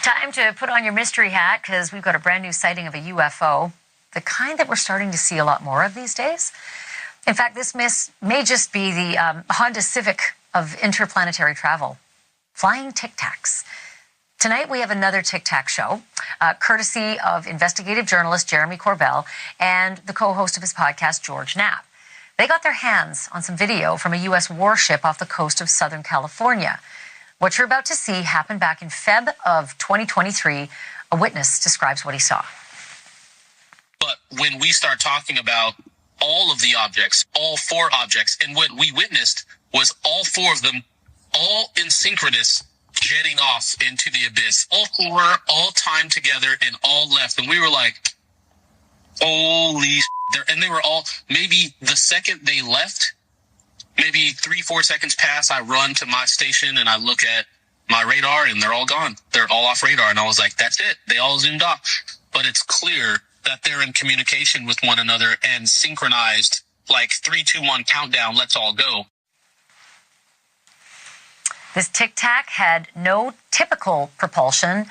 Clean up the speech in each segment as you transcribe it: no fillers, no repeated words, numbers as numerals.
Time to put on your mystery hat because we've got a brand new sighting of a UFO, the kind that we're starting to see a lot more of these days. In fact, this may just be the Honda Civic of interplanetary travel, flying Tic Tacs. Tonight we have another Tic Tac show, courtesy of investigative journalist Jeremy Corbell and the co-host of his podcast, George Knapp. They got their hands on some video from a U.S. warship off the coast of Southern California. What you're about to see happened back in Feb of 2023. A witness describes what he saw. But when we start talking about all of the objects, all four objects, and what we witnessed was all four of them, all in synchronous, jetting off into the abyss. All four, all timed together, and all left. And we were like, holy shit. And they were all, maybe the second they left, maybe 3-4 seconds pass, I run to my station and I look at my radar and they're all gone. They're all off radar. And I was like, that's it. They all zoomed off. But it's clear that they're in communication with one another and synchronized, like 3, 2, 1 countdown, let's all go. This Tic Tac had no typical propulsion,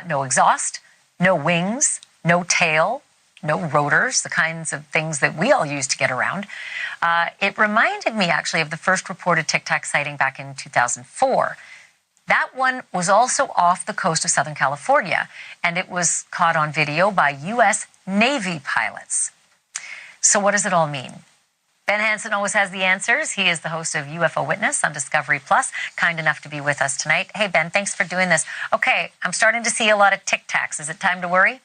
no exhaust, no wings, no tail, no rotors, the kinds of things that we all use to get around. It reminded me actually of the first reported Tic Tac sighting back in 2004. That one was also off the coast of Southern California, and it was caught on video by U.S. Navy pilots. So what does it all mean? Ben Hansen always has the answers. He is the host of UFO Witness on Discovery Plus, kind enough to be with us tonight. Hey, Ben, thanks for doing this. Okay, I'm starting to see a lot of Tic Tacs. Is it time to worry?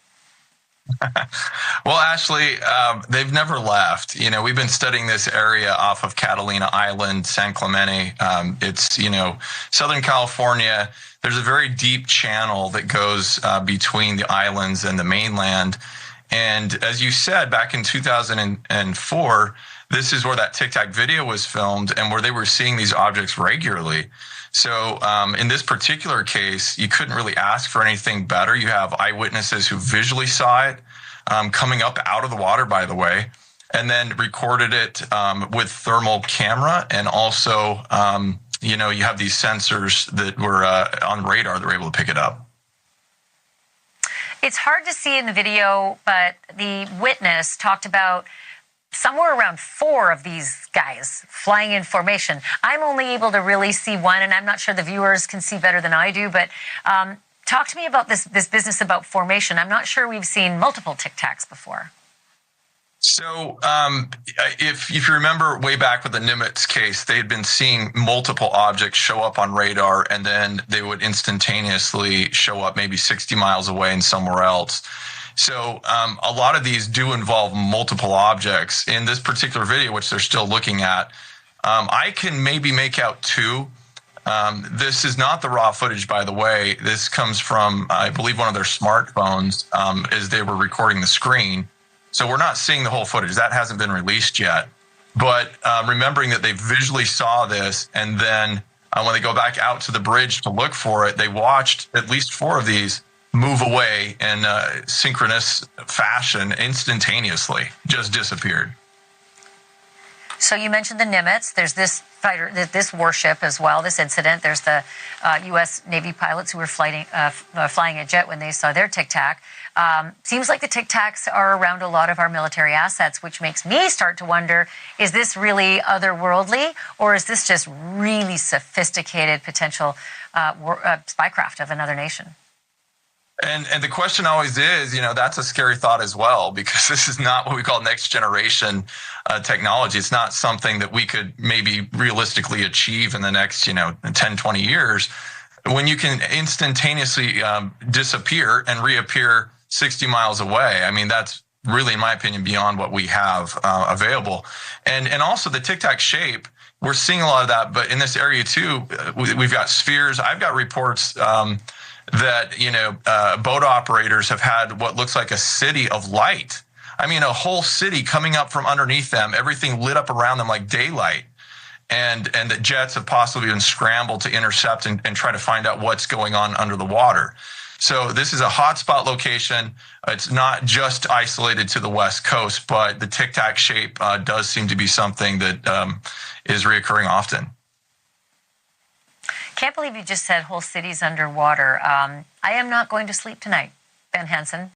Well, Ashley, they've never left. You know, we've been studying this area off of Catalina Island, San Clemente. It's, you know, Southern California. There's a very deep channel that goes between the islands and the mainland. And as you said, back in 2004, this is where that Tic Tac video was filmed and where they were seeing these objects regularly. So in this particular case, you couldn't really ask for anything better. You have eyewitnesses who visually saw it coming up out of the water, by the way, and then recorded it with thermal camera. And also, you know, you have these sensors that were on radar that were able to pick it up. It's hard to see in the video, but the witness talked about somewhere around 4 of these guys flying in formation. I'm only able to really see one, and I'm not sure the viewers can see better than I do, but talk to me about this business about formation. I'm not sure we've seen multiple Tic Tacs before. So if you remember way back with the Nimitz case, they had been seeing multiple objects show up on radar, and then they would instantaneously show up maybe 60 miles away and somewhere else. So a lot of these do involve multiple objects. In this particular video, which they're still looking at, I can maybe make out 2. This is not the raw footage, by the way. This comes from, I believe, one of their smartphones as they were recording the screen. So we're not seeing the whole footage. That hasn't been released yet. But remembering that they visually saw this, and then when they go back out to the bridge to look for it, they watched at least 4 of these move away in synchronous fashion instantaneously, just disappeared. So you mentioned the Nimitz. There's this fighter, this warship as well, this incident. There's the U.S. Navy pilots who were flying a jet when they saw their Tic Tac. Seems like the Tic Tacs are around a lot of our military assets, which makes me start to wonder, is this really otherworldly, or is this just really sophisticated potential spycraft of another nation? And the question always is, you know, that's a scary thought as well, because this is not what we call next generation technology. It's not something that we could maybe realistically achieve in the next, 10, 20 years. When you can instantaneously disappear and reappear 60 miles away, I mean, that's really, in my opinion, beyond what we have available. And also the Tic Tac shape, we're seeing a lot of that. But in this area, too, we've got spheres. I've got reports that, boat operators have had what looks like a city of light. I mean, a whole city coming up from underneath them, everything lit up around them like daylight. And the jets have possibly been scrambled to intercept and try to find out what's going on under the water. So this is a hotspot location. It's not just isolated to the West Coast, but the Tic Tac shape does seem to be something that is reoccurring often. Can't believe you just said whole cities underwater. I am not going to sleep tonight, Ben Hansen.